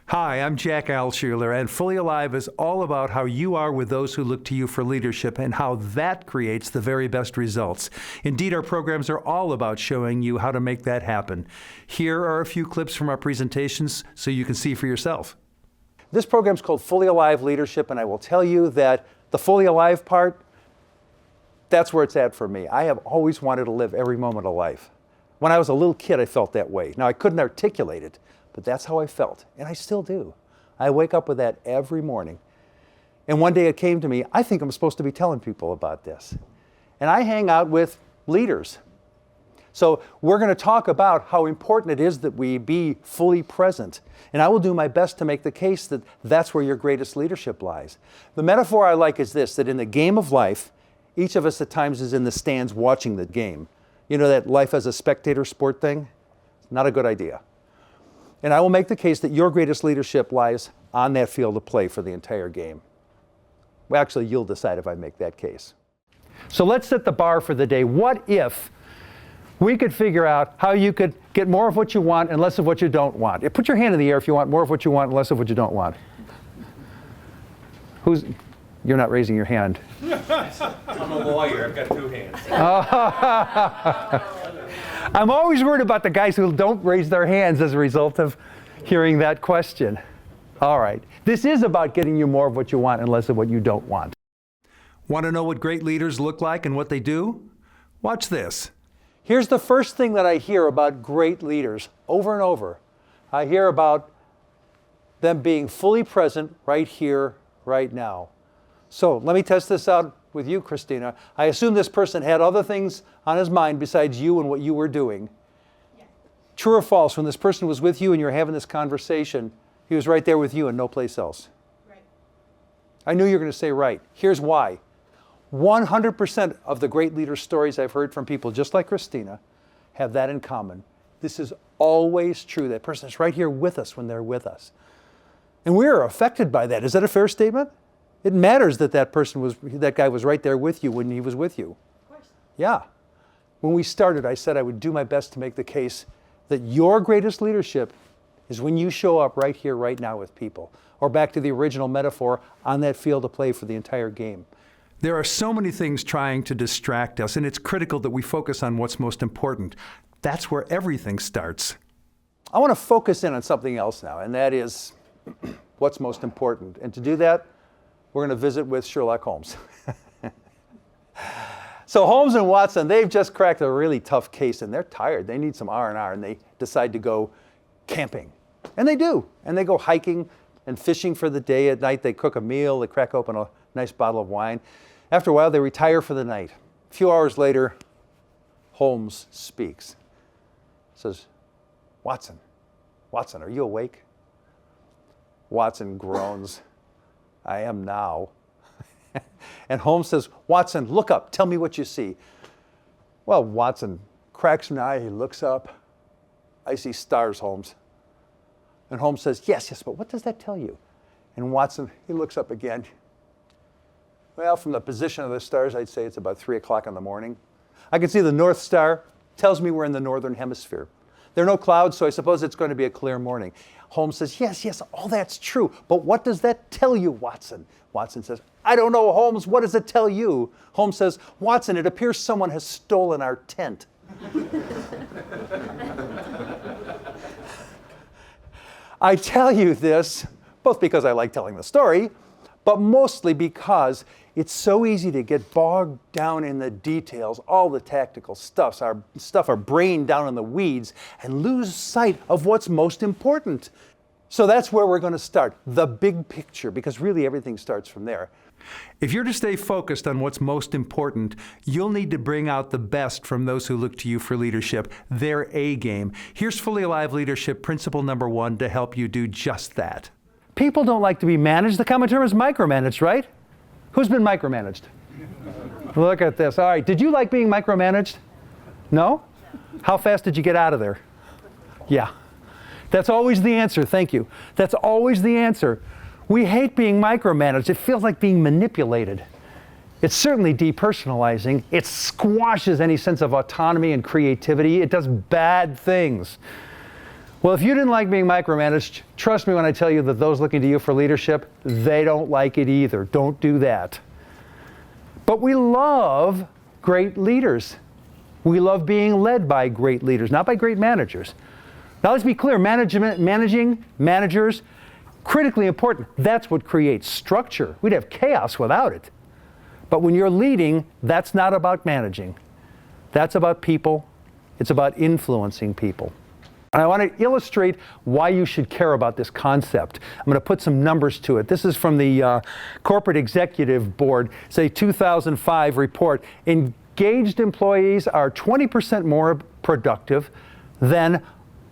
Hi, I'm Jack Altschuler, and Fully Alive is all about how you are with those who look to you for leadership and how that creates the very best results. Indeed, our programs are all about showing you how to make that happen. Here are a few clips from our presentations so you can see for yourself. This program is called Fully Alive Leadership, and I will tell you that the Fully Alive part, that's where it's at for me. I have always wanted to live every moment of life. When I was a little kid, I felt that way. Now, I couldn't articulate it, but that's how I felt, and I still do. I wake up with that every morning. And one day it came to me, I think I'm supposed to be telling people about this. And I hang out with leaders. So we're going to talk about how important it is that we be fully present. And I will do my best to make the case that that's where your greatest leadership lies. The metaphor I like is this, that in the game of life, each of us at times is in the stands watching the game. You know that life as a spectator sport thing? Not a good idea. And I will make the case that your greatest leadership lies on that field of play for the entire game. Well, actually, you'll decide if I make that case. So let's set the bar for the day. What if we could figure out how you could get more of what you want and less of what you don't want? Put your hand in the air if you want more of what you want and less of what you don't want. You're not raising your hand. I'm a lawyer. I've got two hands. I'm always worried about the guys who don't raise their hands as a result of hearing that question. All right. This is about getting you more of what you want and less of what you don't want. Want to know what great leaders look like and what they do? Watch this. Here's the first thing that I hear about great leaders over and over. I hear about them being fully present right here, right now. So let me test this out with you, Christina. I assume this person had other things on his mind besides you and what you were doing. Yes. True or false, when this person was with you and you're having this conversation, he was right there with you and no place else? Right. I knew you were going to say right. Here's why. 100% of the great leader stories I've heard from people just like Christina have that in common. This is always true. That person is right here with us when they're with us. And we are affected by that. Is that a fair statement? It matters that that guy was right there with you when he was with you. Of course. Yeah. When we started, I said I would do my best to make the case that your greatest leadership is when you show up right here, right now with people. Or back to the original metaphor, on that field of play for the entire game. There are so many things trying to distract us, and it's critical that we focus on what's most important. That's where everything starts. I want to focus in on something else now, and that is what's most important. And to do that, we're going to visit with Sherlock Holmes. So Holmes and Watson, they've just cracked a really tough case, and they're tired. They need some R&R, and they decide to go camping. And they do. And they go hiking and fishing for the day. At night, they cook a meal. They crack open a nice bottle of wine. After a while, they retire for the night. A few hours later, Holmes speaks. Says, Watson, are you awake? Watson groans. I am now. And Holmes says, Watson, look up. Tell me what you see. Well, Watson cracks an eye. He looks up. I see stars, Holmes. And Holmes says, yes, but what does that tell you? And Watson, he looks up again. Well, from the position of the stars, I'd say it's about 3 o'clock in the morning. I can see the North Star. Tells me we're in the northern hemisphere. There are no clouds, so I suppose it's going to be a clear morning. Holmes says, yes, all that's true. But what does that tell you, Watson? Watson says, I don't know, Holmes. What does it tell you? Holmes says, Watson, it appears someone has stolen our tent. I tell you this, both because I like telling the story, but mostly because it's so easy to get bogged down in the details, all the tactical stuff, our brain down in the weeds, and lose sight of what's most important. So that's where we're going to start, the big picture, because really everything starts from there. If you're to stay focused on what's most important, you'll need to bring out the best from those who look to you for leadership, their A game. Here's Fully Alive Leadership Principle number 1 to help you do just that. People don't like to be managed. The common term is micromanaged, right? Who's been micromanaged? Look at this. All right, did you like being micromanaged? No? How fast did you get out of there? Yeah. That's always the answer. Thank you. That's always the answer. We hate being micromanaged. It feels like being manipulated. It's certainly depersonalizing. It squashes any sense of autonomy and creativity. It does bad things. Well, if you didn't like being micromanaged, trust me when I tell you that those looking to you for leadership, they don't like it either. Don't do that. But we love great leaders. We love being led by great leaders, not by great managers. Now let's be clear, managers, critically important. That's what creates structure. We'd have chaos without it. But when you're leading, that's not about managing. That's about people. It's about influencing people. And I want to illustrate why you should care about this concept. I'm going to put some numbers to it. This is from the Corporate Executive Board. It's a 2005 report. Engaged employees are 20% more productive than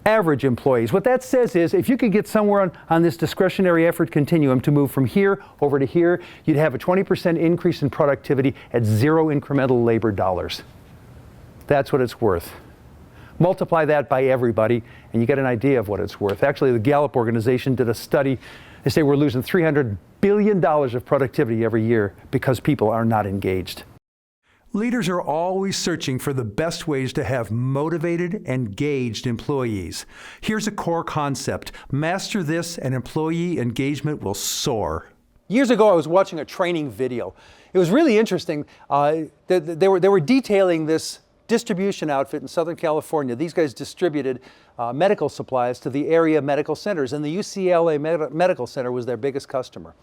average employees. What that says is if you could get somewhere on this discretionary effort continuum to move from here over to here, you'd have a 20% increase in productivity at zero incremental labor dollars. That's what it's worth. Multiply that by everybody, and you get an idea of what it's worth. Actually, the Gallup organization did a study. They say we're losing $300 billion of productivity every year because people are not engaged. Leaders are always searching for the best ways to have motivated, engaged employees. Here's a core concept. Master this, and employee engagement will soar. Years ago, I was watching a training video. It was really interesting. They were detailing this distribution outfit in Southern California. These guys distributed medical supplies to the area medical centers, and the UCLA Medical Center was their biggest customer.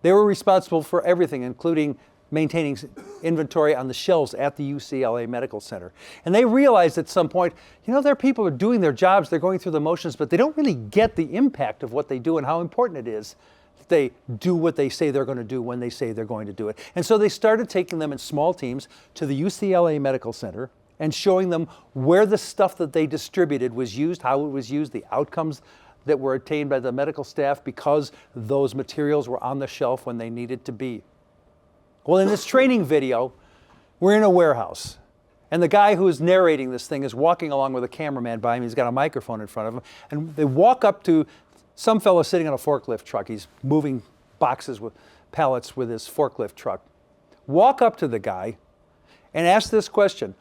They were responsible for everything, including maintaining inventory on the shelves at the UCLA Medical Center. And they realized at some point, their people are doing their jobs, they're going through the motions, but they don't really get the impact of what they do and how important it is that they do what they say they're going to do when they say they're going to do it. And so they started taking them in small teams to the UCLA Medical Center and showing them where the stuff that they distributed was used, how it was used, the outcomes that were attained by the medical staff because those materials were on the shelf when they needed to be. Well, in this training video, we're in a warehouse, and the guy who is narrating this thing is walking along with a cameraman by him. He's got a microphone in front of him, and they walk up to some fellow sitting on a forklift truck. He's moving boxes with pallets with his forklift truck. Walk up to the guy and ask this question: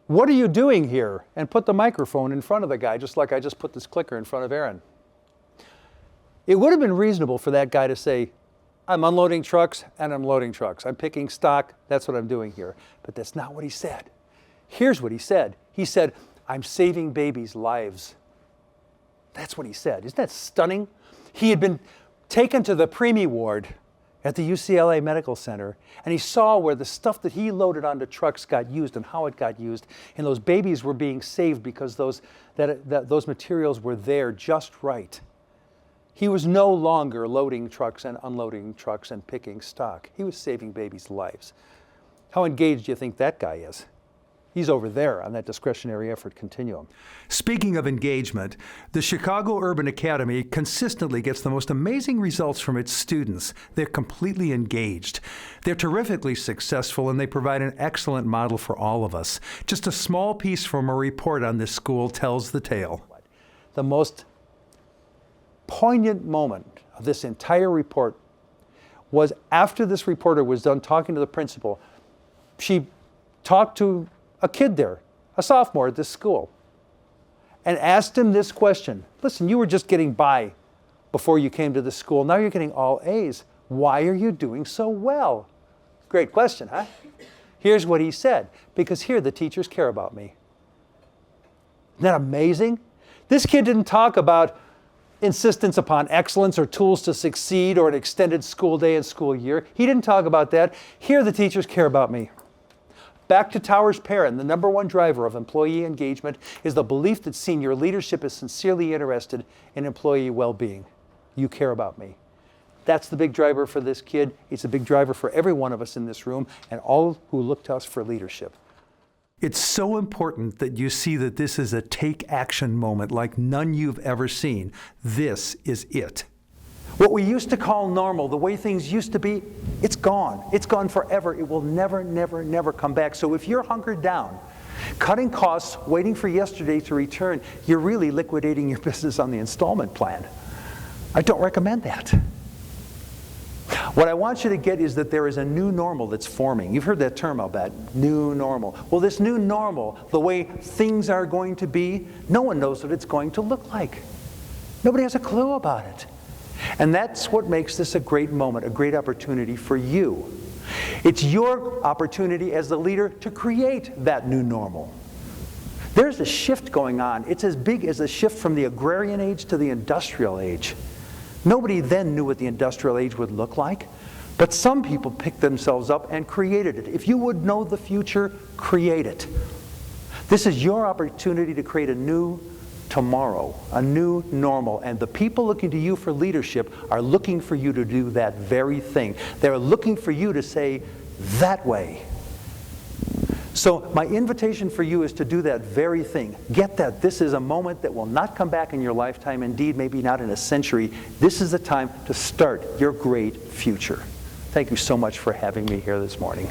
"What are you doing here?" And put the microphone in front of the guy, just like I just put this clicker in front of Aaron. It would have been reasonable for that guy to say, "I'm unloading trucks and I'm loading trucks. I'm picking stock. That's what I'm doing here." But that's not what he said. Here's what he said. He said, "I'm saving babies' lives." That's what he said. Isn't that stunning? He had been taken to the preemie ward at the UCLA Medical Center, and he saw where the stuff that he loaded onto trucks got used and how it got used, and those babies were being saved because those materials were there just right. He was no longer loading trucks and unloading trucks and picking stock. He was saving babies' lives. How engaged do you think that guy is? He's over there on that discretionary effort continuum. Speaking of engagement, the Chicago Urban Academy consistently gets the most amazing results from its students. They're completely engaged. They're terrifically successful, and they provide an excellent model for all of us. Just a small piece from a report on this school tells the tale. The most poignant moment of this entire report was after this reporter was done talking to the principal. She talked to a kid there, a sophomore at this school, and asked him this question. "Listen, you were just getting by before you came to this school. Now you're getting all A's. Why are you doing so well?" Great question, huh? Here's what he said: "Because here the teachers care about me." Isn't that amazing? This kid didn't talk about insistence upon excellence or tools to succeed or an extended school day and school year. He didn't talk about that. Here the teachers care about me. Back to Towers Perrin, the number one driver of employee engagement is the belief that senior leadership is sincerely interested in employee well-being. You care about me. That's the big driver for this kid. It's a big driver for every one of us in this room and all who look to us for leadership. It's so important that you see that this is a take action moment like none you've ever seen. This is it. What we used to call normal, the way things used to be, it's gone. It's gone forever. It will never, never, never come back. So if you're hunkered down, cutting costs, waiting for yesterday to return, you're really liquidating your business on the installment plan. I don't recommend that. What I want you to get is that there is a new normal that's forming. You've heard that term, I'll bet, new normal. Well, this new normal, the way things are going to be, no one knows what it's going to look like. Nobody has a clue about it. And that's what makes this a great moment, a great opportunity for you. It's your opportunity as the leader to create that new normal. There's a shift going on. It's as big as a shift from the agrarian age to the industrial age. Nobody then knew what the industrial age would look like, but some people picked themselves up and created it. If you would know the future, create it. This is your opportunity to create a new tomorrow, a new normal, and the people looking to you for leadership are looking for you to do that very thing. They're looking for you to say, that way. So my invitation for you is to do that very thing. Get that this is a moment that will not come back in your lifetime, indeed maybe not in a century. This is the time to start your great future. Thank you so much for having me here this morning.